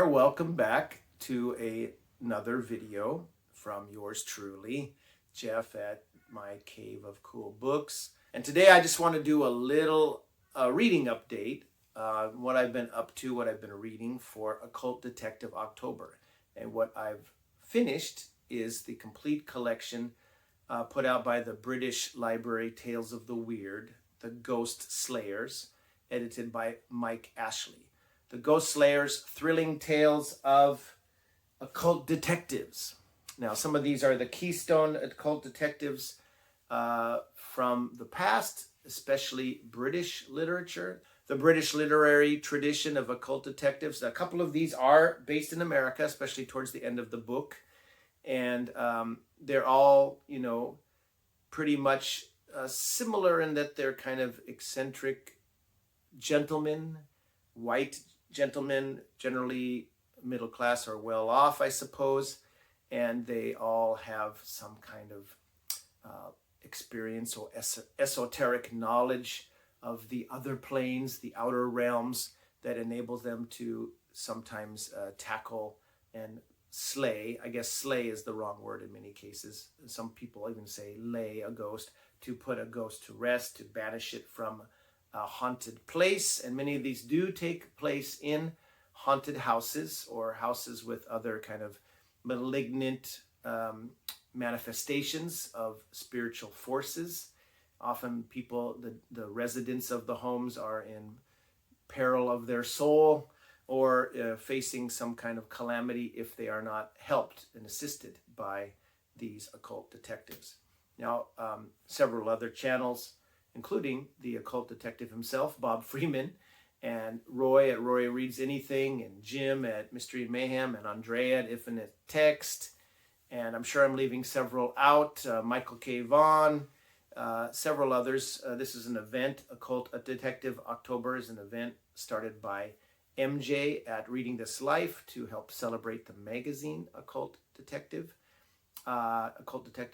there. Welcome back to another video from yours truly, Jeff at my Cave of Cool Books. And today I just want to do a little reading update, what I've been up to, what I've been reading for Occult Detective October. And what I've finished is the complete collection put out by the British Library, Tales of the Weird, The Ghost Slayers, edited by Mike Ashley. The Ghost Slayers, thrilling tales of occult detectives. Now, some of these are the keystone occult detectives from the past, especially British literature. The British literary tradition of occult detectives. A couple of these are based in America, especially towards the end of the book. And they're all, pretty much similar in that they're kind of eccentric gentlemen, white gentlemen, generally middle class or well off, I suppose, and they all have some kind of experience or esoteric knowledge of the other planes, the outer realms, that enables them to sometimes tackle and slay. I guess slay is the wrong word in many cases. Some people even say lay a ghost, to put a ghost to rest, to banish it from a haunted place. And many of these do take place in haunted houses or houses with other kind of malignant manifestations of spiritual forces. Often people, the residents of the homes are in peril of their soul or facing some kind of calamity if they are not helped and assisted by these occult detectives. Now, several other channels, including the occult detective himself, Bob Freeman, and Roy at Roy Reads Anything, and Jim at Mystery and Mayhem, and Andreea at Infinite Text, and I'm sure I'm leaving several out, Michael K. Vaughan, several others. This is an event, Occult Detective October is an event started by MJ at Reading This Life to help celebrate the magazine Occult Detective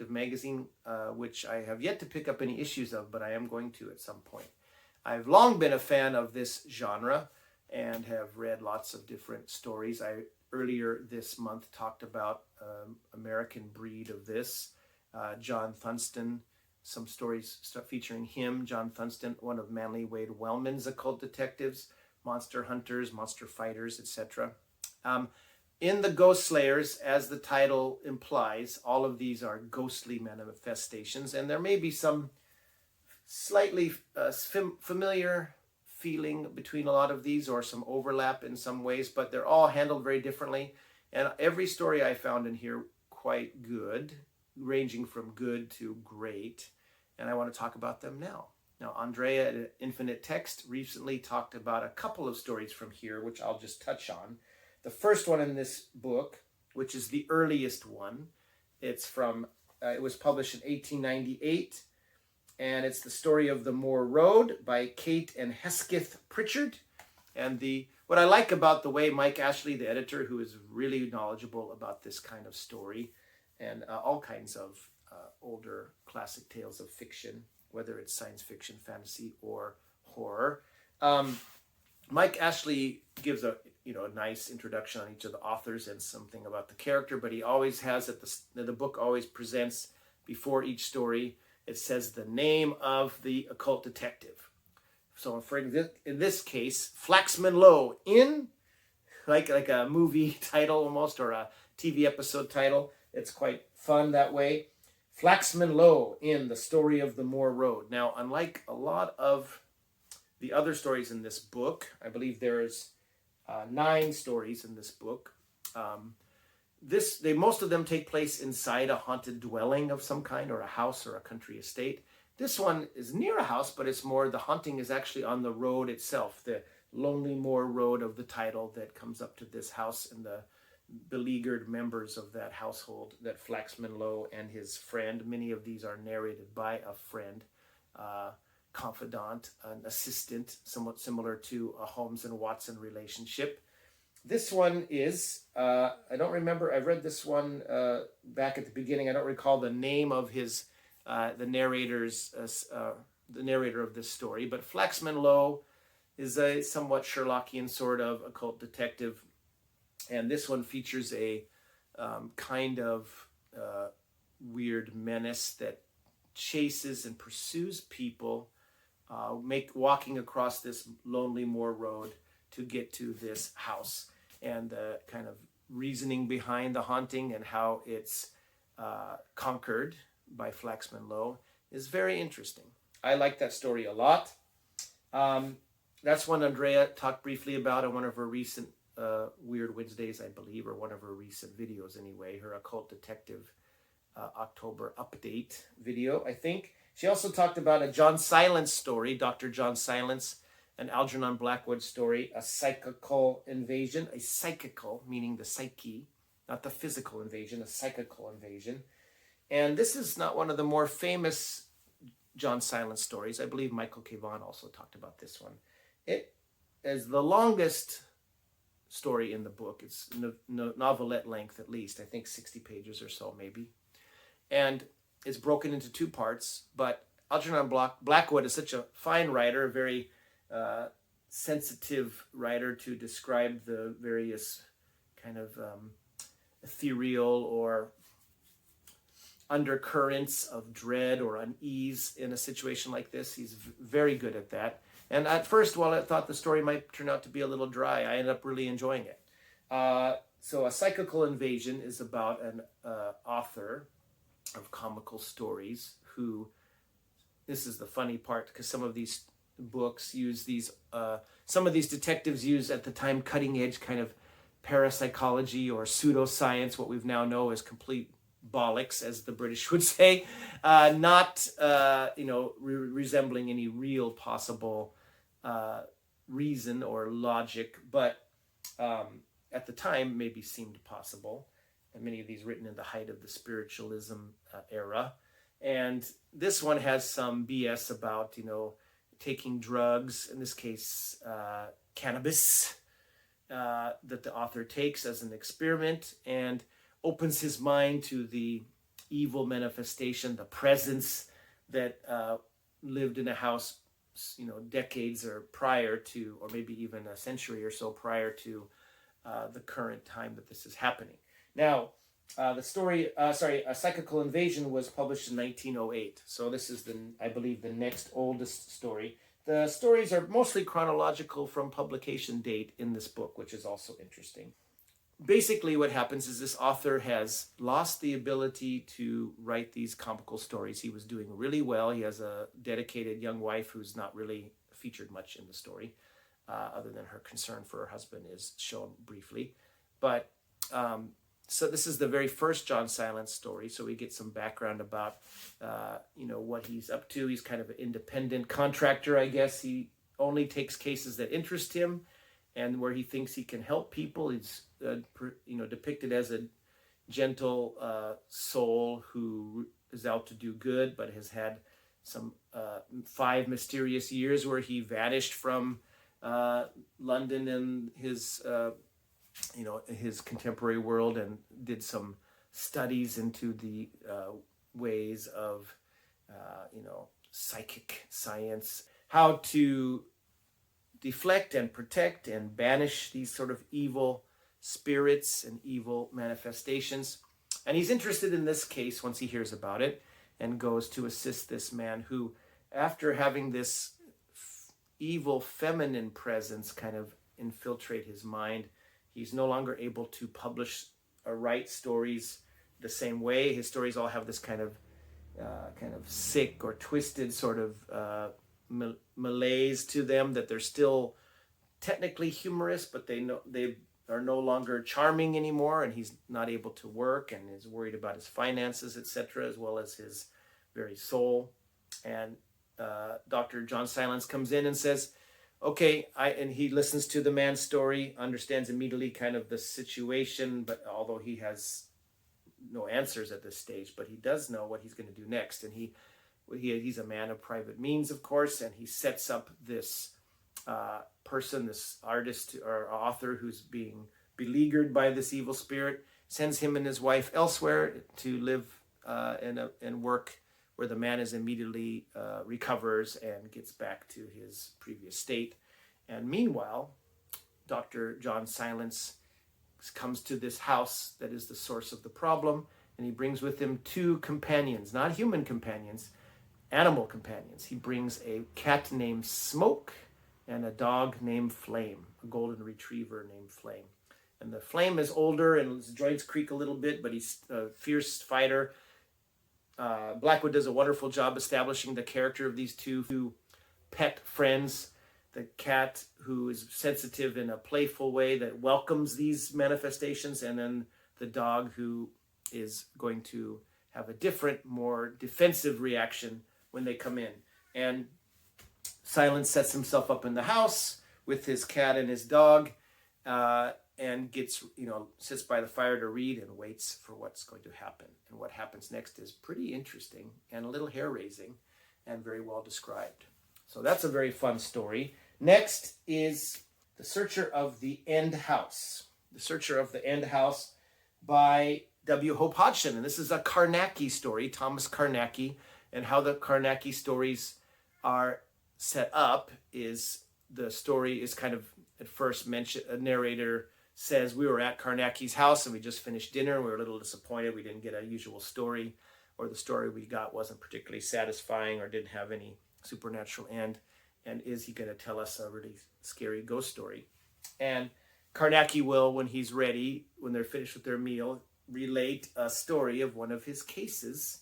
magazine, which I have yet to pick up any issues of, but I am going to at some point. I've long been a fan of this genre and have read lots of different stories. I earlier this month talked about American Breed of this, John Thurston, some stories featuring him, John Thurston, one of Manly Wade Wellman's occult detectives, monster hunters, monster fighters, etc. In the Ghost Slayers, as the title implies, all of these are ghostly manifestations, and there may be some slightly familiar feeling between a lot of these, or some overlap in some ways, but they're all handled very differently. And every story I found in here quite good, ranging from good to great, and I want to talk about them now. Now, Andreea at Infinite Text recently talked about a couple of stories from here, which I'll just touch on. The first one in this book, which is the earliest one, it's from, it was published in 1898, and it's the story of the Moor Road by Kate and Hesketh Pritchard. And what I like about the way Mike Ashley, the editor, who is really knowledgeable about this kind of story and all kinds of older classic tales of fiction, whether it's science fiction, fantasy, or horror, Mike Ashley gives a nice introduction on each of the authors and something about the character, but he always has the book always presents before each story, it says the name of the occult detective. So in this case, Flaxman Lowe, in like a movie title almost, or a TV episode title. It's quite fun that way. Flaxman Lowe in the story of the Moor Road. Now, unlike a lot of the other stories in this book, I believe there's 9 stories in this book. Most of them take place inside a haunted dwelling of some kind, or a house or a country estate. This one is near a house, but it's more, the haunting is actually on the road itself, the Lonely Moor Road of the title that comes up to this house, and the beleaguered members of that household, that Flaxman Lowe and his friend. Many of these are narrated by a friend, confidant, an assistant, somewhat similar to a Holmes and Watson relationship. This one is, I don't remember, I read this one back at the beginning. I don't recall the name of the narrator of this story, but Flaxman Lowe is a somewhat Sherlockian sort of occult detective And this one features a kind of weird menace that chases and pursues people, walking across this lonely moor road to get to this house, and the kind of reasoning behind the haunting and how it's conquered by Flaxman Lowe is very interesting. I like that story a lot. That's one Andreea talked briefly about in one of her recent Weird Wednesdays, I believe, or one of her recent videos anyway, her Occult Detective October update video, I think. She also talked about a John Silence story, Dr. John Silence, an Algernon Blackwood story, a psychical invasion, a psychical, meaning the psyche, not the physical invasion, a psychical invasion. And this is not one of the more famous John Silence stories. I believe Michael K. Vaughan also talked about this one. It is the longest story in the book. It's novelette length at least, I think 60 pages or so maybe. And it's broken into two parts, but Algernon Blackwood is such a fine writer, a very sensitive writer to describe the various kind of ethereal or undercurrents of dread or unease in a situation like this. He's very good at that. And at first, while I thought the story might turn out to be a little dry, I ended up really enjoying it. So A Psychical Invasion is about an author of comical stories who, this is the funny part, because some of these books use these, some of these detectives use at the time cutting edge kind of parapsychology or pseudoscience, what we've now know as complete bollocks, as the British would say, not resembling any real possible reason or logic, but at the time maybe seemed possible. And many of these written in the height of the spiritualism era. And this one has some BS about, taking drugs, in this case, cannabis, that the author takes as an experiment and opens his mind to the evil manifestation, the presence that lived in a house, decades or prior to, or maybe even a century or so prior to the current time that this is happening. Now, the story, A Psychical Invasion was published in 1908. So this is, I believe, the next oldest story. The stories are mostly chronological from publication date in this book, which is also interesting. Basically, what happens is this author has lost the ability to write these comical stories. He was doing really well. He has a dedicated young wife who's not really featured much in the story, other than her concern for her husband is shown briefly. But so this is the very first John Silence story. So we get some background about, what he's up to. He's kind of an independent contractor, I guess. He only takes cases that interest him and where he thinks he can help people. He's, depicted as a gentle soul who is out to do good, but has had some 5 mysterious years where he vanished from London and his contemporary world and did some studies into the ways of, psychic science, how to deflect and protect and banish these sort of evil spirits and evil manifestations. And he's interested in this case once he hears about it and goes to assist this man who, after having this evil feminine presence kind of infiltrate his mind, he's no longer able to publish or write stories the same way. His stories all have this kind of sick or twisted sort of malaise to them, that they're still technically humorous, but they are no longer charming anymore, and he's not able to work and is worried about his finances, etc., as well as his very soul. And Dr. John Silence comes in and says, okay, and he listens to the man's story, understands immediately kind of the situation, but although he has no answers at this stage, but he does know what he's going to do next. And he's a man of private means, of course, and he sets up this person, this artist or author who's being beleaguered by this evil spirit, sends him and his wife elsewhere to live and work where the man is immediately recovers and gets back to his previous state. And meanwhile, Dr. John Silence comes to this house that is the source of the problem, and he brings with him 2 companions, not human companions, animal companions. He brings a cat named Smoke and a dog named Flame, a golden retriever named Flame. And the Flame is older and his joints creak a little bit, but he's a fierce fighter. Blackwood does a wonderful job establishing the character of these 2 pet friends. The cat, who is sensitive in a playful way that welcomes these manifestations, and then the dog, who is going to have a different, more defensive reaction when they come in. And Silence sets himself up in the house with his cat and his dog, and gets, sits by the fire to read and waits for what's going to happen. And what happens next is pretty interesting and a little hair-raising and very well described. So that's a very fun story. Next is The Searcher of the End House. The Searcher of the End House by W. Hope Hodgson. And this is a Carnacki story, Thomas Carnacki. And how the Carnacki stories are set up is the story is kind of at first mentioned, a narrator says, we were at Carnacki's house and we just finished dinner and we were a little disappointed. We didn't get a usual story, or the story we got wasn't particularly satisfying or didn't have any supernatural end. And is he going to tell us a really scary ghost story? And Carnacki will, when he's ready, when they're finished with their meal, relate a story of one of his cases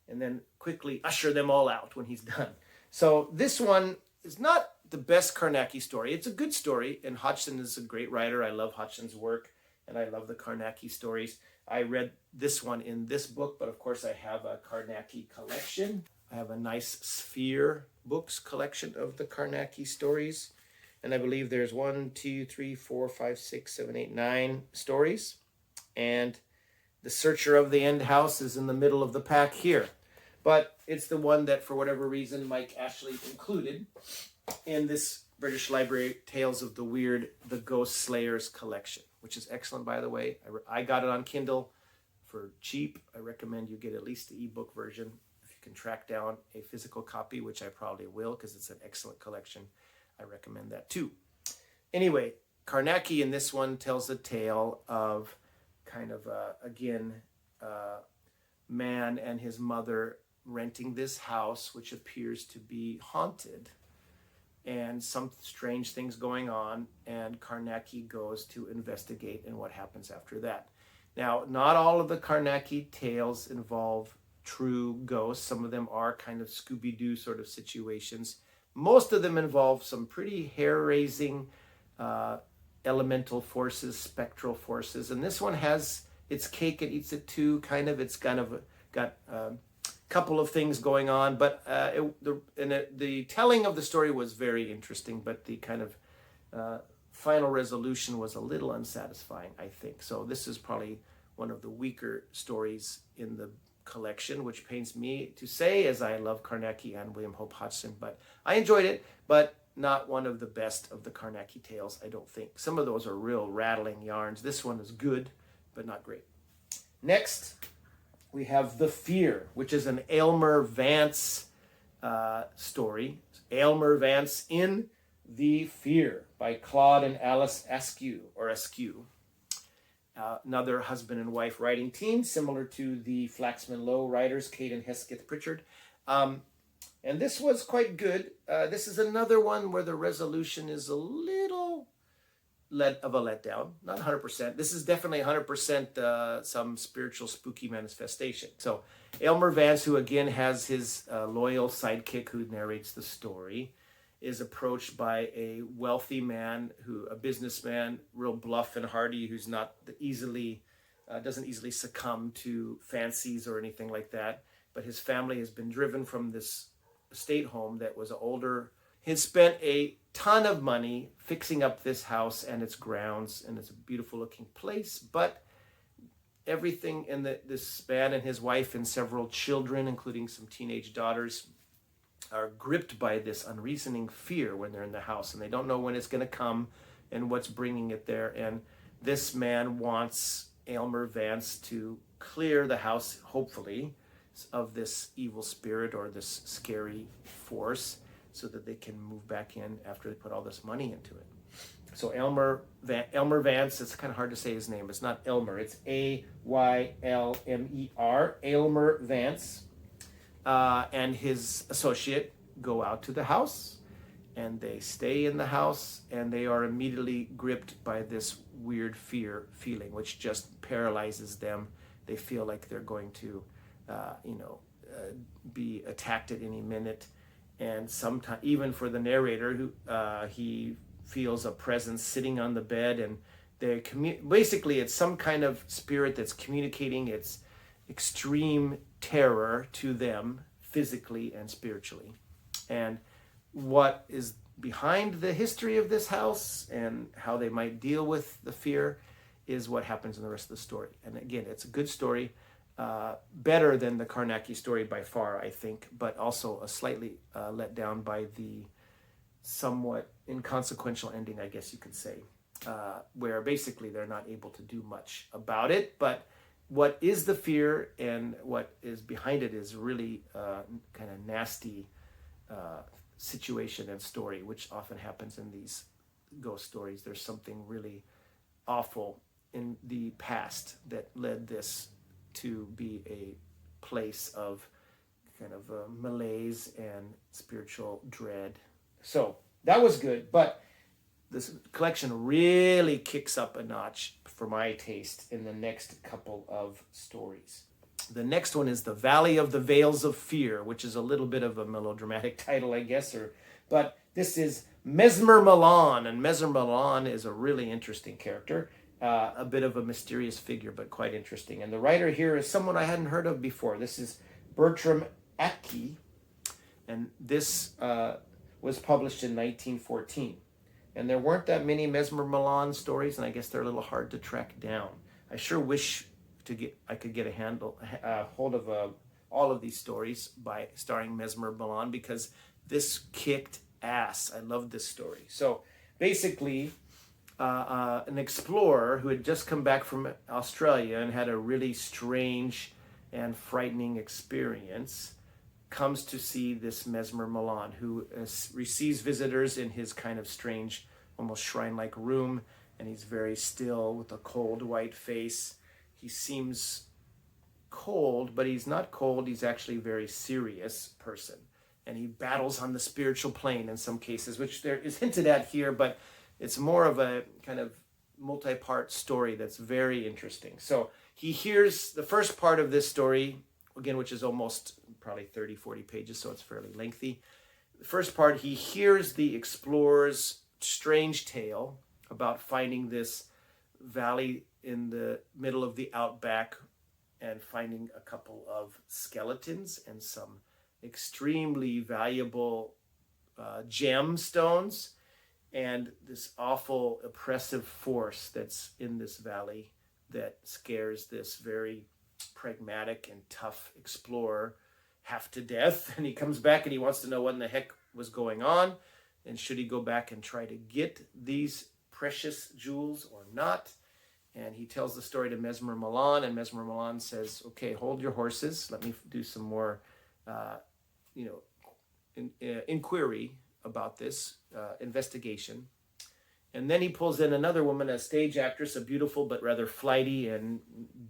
and then quickly usher them all out when he's done. So this one is not the best Carnacki story. It's a good story, and Hodgson is a great writer. I love Hodgson's work, and I love the Carnacki stories. I read this one in this book, but of course I have a Carnacki collection. I have a nice Sphere books collection of the Carnacki stories, and I believe there's 1, 2, 3, 4, 5, 6, 7, 8, 9 stories, and The Searcher of the End House is in the middle of the pack here. But it's the one that, for whatever reason, Mike Ashley included in this British Library Tales of the Weird, the Ghost Slayers collection, which is excellent, by the way. I got it on Kindle for cheap. I recommend you get at least the ebook version. If you can track down a physical copy, which I probably will because it's an excellent collection, I recommend that too. Anyway, Carnacki in this one tells a tale of kind of, man and his mother renting this house, which appears to be haunted, and some strange things going on, and Carnacki goes to investigate and what happens after that. Now, not all of the Carnacki tales involve true ghosts. Some of them are kind of Scooby-Doo sort of situations. Most of them involve some pretty hair-raising elemental forces, spectral forces, and this one has its cake and eats it too, kind of. It's kind of got couple of things going on, but the telling of the story was very interesting, but the kind of final resolution was a little unsatisfying, I think. So this is probably one of the weaker stories in the collection, which pains me to say, as I love Carnacki and William Hope Hodgson, but I enjoyed it, but not one of the best of the Carnacki tales, I don't think. Some of those are real rattling yarns. This one is good, but not great. Next, we have The Fear, which is an Aylmer Vance story. Aylmer Vance in The Fear by Claude and Alice Askew, another husband and wife writing team, similar to the Flaxman Lowe writers, Kate and Hesketh Pritchard. And this was quite good. This is another one where the resolution is a little of a letdown, not 100%. This is definitely 100% some spiritual spooky manifestation. So Aylmer Vance, who again has his loyal sidekick who narrates the story, is approached by a wealthy man, a businessman, real bluff and hardy, who's not doesn't easily succumb to fancies or anything like that. But his family has been driven from this estate home that was older. He spent a ton of money fixing up this house and its grounds, and it's a beautiful looking place, but everything in this man and his wife and several children, including some teenage daughters, are gripped by this unreasoning fear when they're in the house, and they don't know when it's going to come and what's bringing it there. And this man wants Aylmer Vance to clear the house, hopefully, of this evil spirit or this scary force, so that they can move back in after they put all this money into it. So Elmer Vance, it's kind of hard to say his name. It's not Elmer, it's Aylmer, Aylmer Vance, and his associate go out to the house, and they stay in the house, and they are immediately gripped by this weird feeling, which just paralyzes them. They feel like they're going to, be attacked at any minute. And sometimes, even for the narrator, who he feels a presence sitting on the bed, and they basically it's some kind of spirit that's communicating its extreme terror to them physically and spiritually. And what is behind the history of this house and how they might deal with the fear is what happens in the rest of the story. And again, it's a good story, better than the Karnacki story by far, I think, but also a slightly let down by the somewhat inconsequential ending, I guess you could say, where basically they're not able to do much about it. But what is the fear and what is behind it is really kind of nasty situation and story, which often happens in these ghost stories. There's something really awful in the past that led this to be a place of kind of malaise and spiritual dread. So that was good, but this collection really kicks up a notch for my taste in the next couple of stories. The next one is The Valley of the Veils of Fear, which is a little bit of a melodramatic title, I guess, but this is Mesmer Milan, and Mesmer Milan is a really interesting character, a bit of a mysterious figure, but quite interesting. And the writer here is someone I hadn't heard of before. This is Bertram Atke, and this was published in 1914. And there weren't that many Mesmer Milan stories, and I guess they're a little hard to track down. I sure wish I could get a hold of all of these stories by starring Mesmer Milan, because this kicked ass. I love this story. So basically, an explorer who had just come back from Australia and had a really strange and frightening experience comes to see this Mesmer Milan, who receives visitors in his kind of strange, almost shrine-like room, and he's very still with a cold white face. He seems cold, but he's not cold. He's actually a very serious person. And he battles on the spiritual plane in some cases, which there is hinted at here, but it's more of a kind of multi-part story that's very interesting. So he hears the first part of this story, again, which is almost probably 30, 40 pages, so it's fairly lengthy. The first part, he hears the explorer's strange tale about finding this valley in the middle of the outback and finding a couple of skeletons and some extremely valuable gemstones, and this awful oppressive force that's in this valley that scares this very pragmatic and tough explorer half to death. And he comes back and he wants to know what in the heck was going on, and should he go back and try to get these precious jewels or not. And he tells the story to Mesmer Milan, and Mesmer Milan says, okay, hold your horses. Let me do some more, inquiry about this, investigation. And then he pulls in another woman, a stage actress, a beautiful but rather flighty and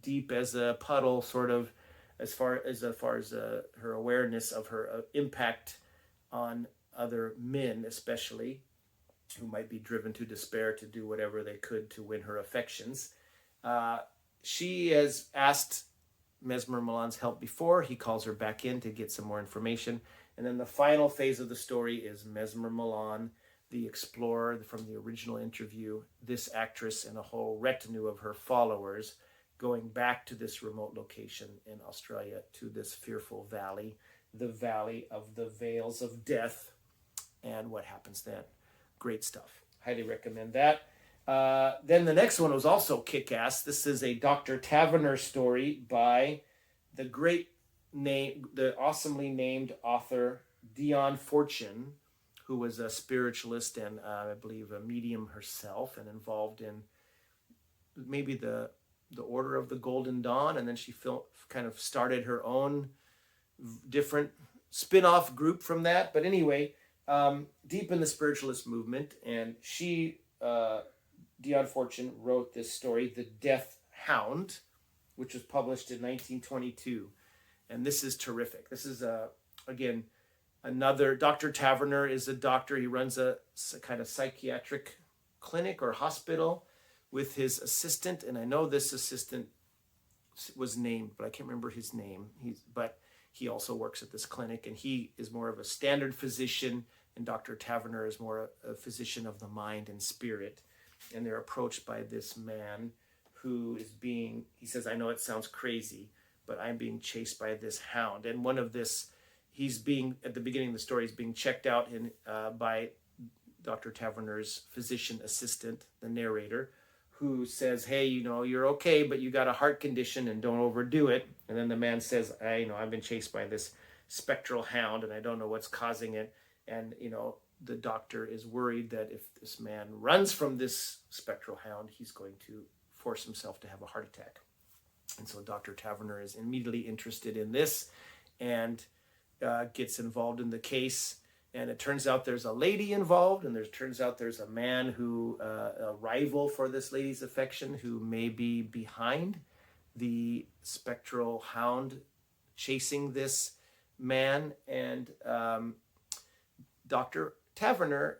deep as a puddle, sort of, as far as her awareness of her impact on other men, especially, who might be driven to despair to do whatever they could to win her affections. She has asked Mesmer Milan's help before. He calls her back in to get some more information. And then the final phase of the story is Mesmer Milan, the explorer from the original interview, this actress and a whole retinue of her followers going back to this remote location in Australia, to this fearful valley, the Valley of the Veils of Death, and what happens then. Great stuff. Highly recommend that. Then the next one was also kick-ass. This is a Dr. Taverner story by the awesomely named author Dion Fortune, who was a spiritualist and I believe a medium herself, and involved in maybe the Order of the Golden Dawn, and then she kind of started her own different spin-off group from that. But anyway, deep in the spiritualist movement, and she Dion Fortune wrote this story, The Death Hound, which was published in 1922. And this is terrific. This is, again, another, Dr. Taverner is a doctor. He runs a kind of psychiatric clinic or hospital with his assistant. And I know this assistant was named, but I can't remember his name. But he also works at this clinic, and he is more of a standard physician, and Dr. Taverner is more a physician of the mind and spirit. And they're approached by this man who is being, he says, I know it sounds crazy, but I'm being chased by this hound. And one of this, he's being, at the beginning of the story, he's being checked out by Dr. Taverner's physician assistant, the narrator, who says, hey, you're okay, but you got a heart condition and don't overdo it. And then the man says, I've been chased by this spectral hound and I don't know what's causing it. And, the doctor is worried that if this man runs from this spectral hound, he's going to force himself to have a heart attack. And so Dr. Taverner is immediately interested in this and gets involved in the case. And it turns out there's a lady involved, and turns out there's a man who, a rival for this lady's affection, who may be behind the spectral hound chasing this man. And Dr. Taverner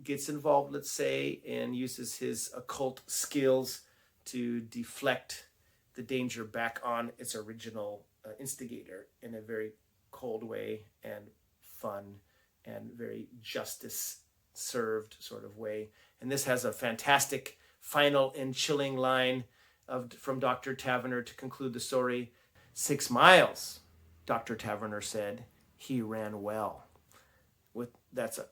gets involved, let's say, and uses his occult skills to deflect the danger back on its original instigator in a very cold way and fun and very justice served sort of way. And this has a fantastic final and chilling line from Dr. Taverner to conclude the story. 6 miles, Dr. Taverner said, he ran well.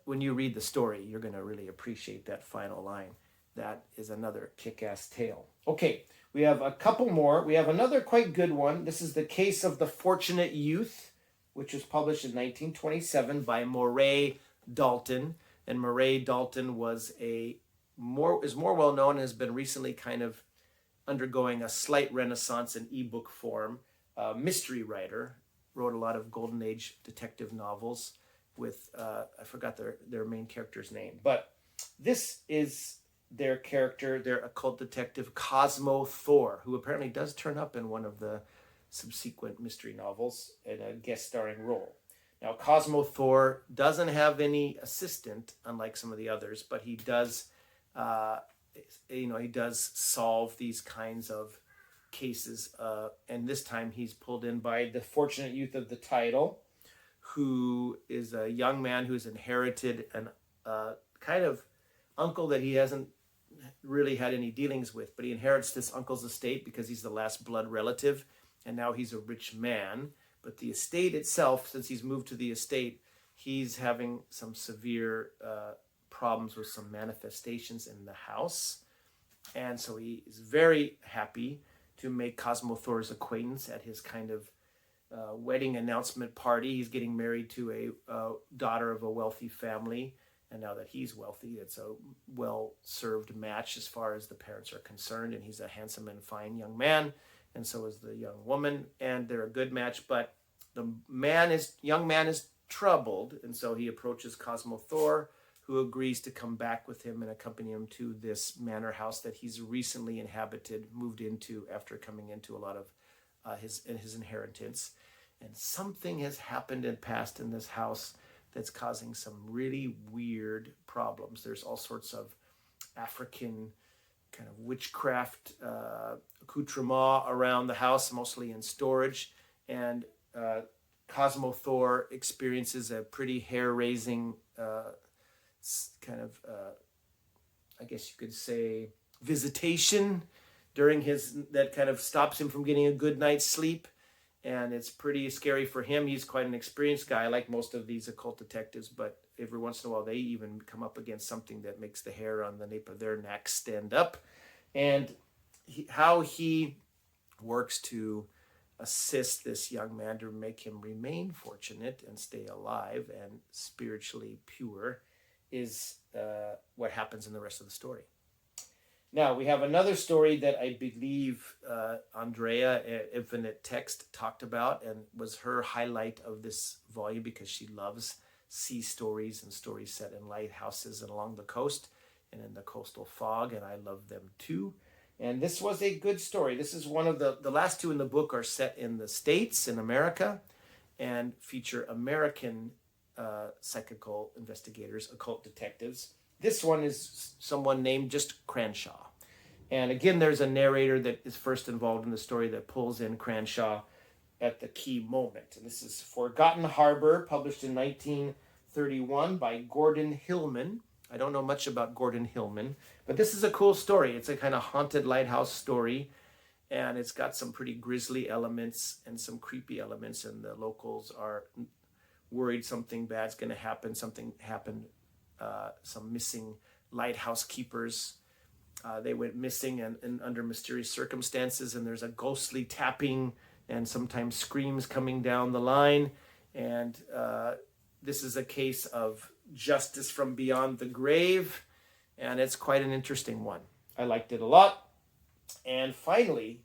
When you read the story, you're going to really appreciate that final line. That is another kick-ass tale. Okay, we have a couple more. We have another quite good one. This is The Case of the Fortunate Youth, which was published in 1927 by Moray Dalton. And Moray Dalton is more well known and has been recently kind of undergoing a slight renaissance in ebook form. Mystery writer, wrote a lot of Golden Age detective novels with, I forgot their main character's name, but this is their character, their occult detective, Cosmo Thor, who apparently does turn up in one of the subsequent mystery novels in a guest starring role. Now, Cosmo Thor doesn't have any assistant, unlike some of the others, but he does, he does solve these kinds of cases. And this time he's pulled in by the fortunate youth of the title, who is a young man who's inherited an kind of uncle that he hasn't really had any dealings with, but he inherits this uncle's estate because he's the last blood relative, and now he's a rich man. But the estate itself, since he's moved to the estate, he's having some severe problems with some manifestations in the house. And so he is very happy to make Cosmo Thor's acquaintance at his kind of wedding announcement party. He's getting married to a daughter of a wealthy family. And now that he's wealthy, it's a well-served match as far as the parents are concerned. And he's a handsome and fine young man, and so is the young woman. And they're a good match. But the young man is troubled, and so he approaches Cosmo Thor, who agrees to come back with him and accompany him to this manor house that he's recently moved into after coming into a lot of his inheritance. And something has happened and passed in this house that's causing some really weird problems. There's all sorts of African kind of witchcraft accoutrement around the house, mostly in storage. And Cosmo Thor experiences a pretty hair-raising kind of, I guess you could say, visitation during that kind of stops him from getting a good night's sleep. And it's pretty scary for him. He's quite an experienced guy, like most of these occult detectives, but every once in a while they even come up against something that makes the hair on the nape of their neck stand up. And how he works to assist this young man to make him remain fortunate and stay alive and spiritually pure is what happens in the rest of the story. Now, we have another story that I believe Andreea at Infinite Text talked about and was her highlight of this volume because she loves sea stories and stories set in lighthouses and along the coast. and in the coastal fog, and I love them too. And this was a good story. This is one of the last two in the book are set in the States, in America, and feature American psychical investigators, occult detectives. This one is someone named just Cranshaw. And again, there's a narrator that is first involved in the story that pulls in Cranshaw at the key moment. And this is Forgotten Harbor, published in 1931 by Gordon Hillman. I don't know much about Gordon Hillman, but this is a cool story. It's a kind of haunted lighthouse story, and it's got some pretty grisly elements and some creepy elements, and the locals are worried something bad's going to happen. Something happened, some missing lighthouse keepers. They went missing and under mysterious circumstances, and there's a ghostly tapping and sometimes screams coming down the line. And this is a case of justice from beyond the grave, and it's quite an interesting one. I liked it a lot. And finally,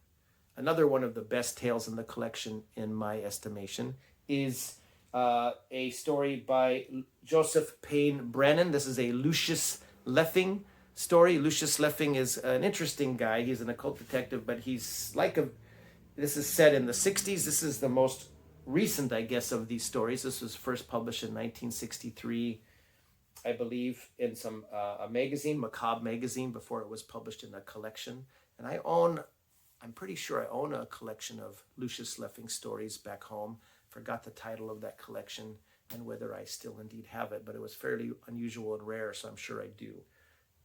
another one of the best tales in the collection, in my estimation, is a story by Joseph Payne Brennan. This is a Lucius Leffing story. Lucius Leffing is an interesting guy. He's an occult detective, but he's like this is set in the 60s. This is the most recent, I guess, of these stories. This was first published in 1963, I believe, in a magazine, Macabre magazine, before it was published in a collection. And I'm pretty sure I own a collection of Lucius Leffing stories back home. Forgot the title of that collection and whether I still indeed have it, but it was fairly unusual and rare, so I'm sure I do.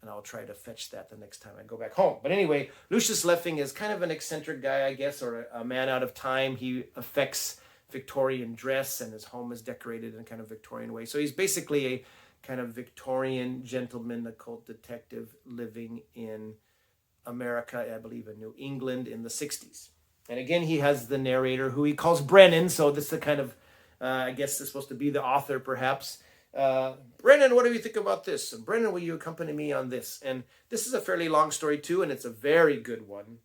And I'll try to fetch that the next time I go back home. But anyway, Lucius Leffing is kind of an eccentric guy, I guess, or a man out of time. He affects Victorian dress, and his home is decorated in a kind of Victorian way. So he's basically a kind of Victorian gentleman occult detective living in America, I believe in New England in the 60s. And again, he has the narrator who he calls Brennan. So this is a kind of, I guess is supposed to be the author perhaps. Brennan, what do you think about this? And Brennan, will you accompany me on this? And this is a fairly long story too, and it's a very good one,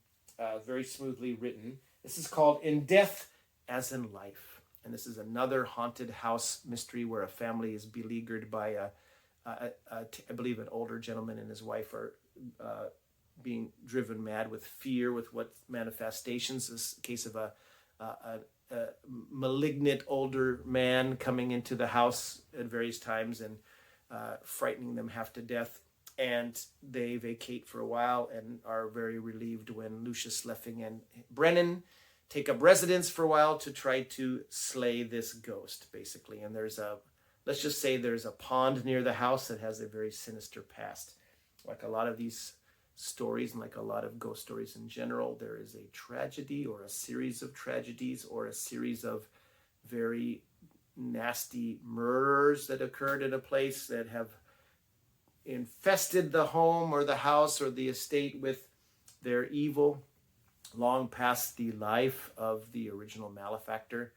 very smoothly written. This is called In Death as in Life. And this is another haunted house mystery where a family is beleaguered by I believe an older gentleman and his wife are being driven mad with fear, with what manifestations. This case of a malignant older man coming into the house at various times and frightening them half to death. And they vacate for a while and are very relieved when Lucius Leffing and Brennan take up residence for a while to try to slay this ghost, basically. And let's just say there's a pond near the house that has a very sinister past. Like a lot of these stories and like a lot of ghost stories in general, there is a tragedy or a series of tragedies or a series of very nasty murders that occurred in a place that have infested the home or the house or the estate with their evil long past the life of the original malefactor.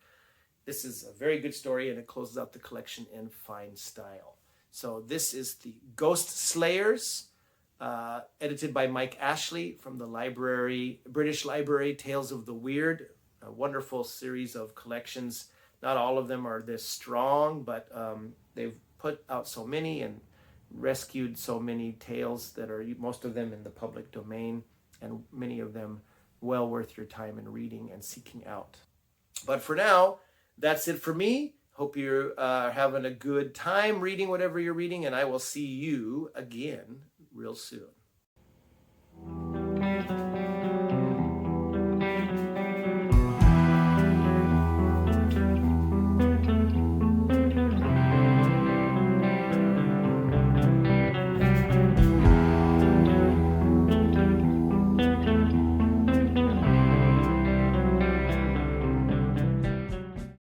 This is a very good story, and it closes out the collection in fine style. So this is the Ghost Slayers, edited by Mike Ashley from the British Library, Tales of the Weird, a wonderful series of collections. Not all of them are this strong, but they've put out so many and rescued so many tales that are, most of them in the public domain, and many of them well worth your time in reading and seeking out. But for now, that's it for me. Hope you're having a good time reading whatever you're reading, and I will see you again real soon.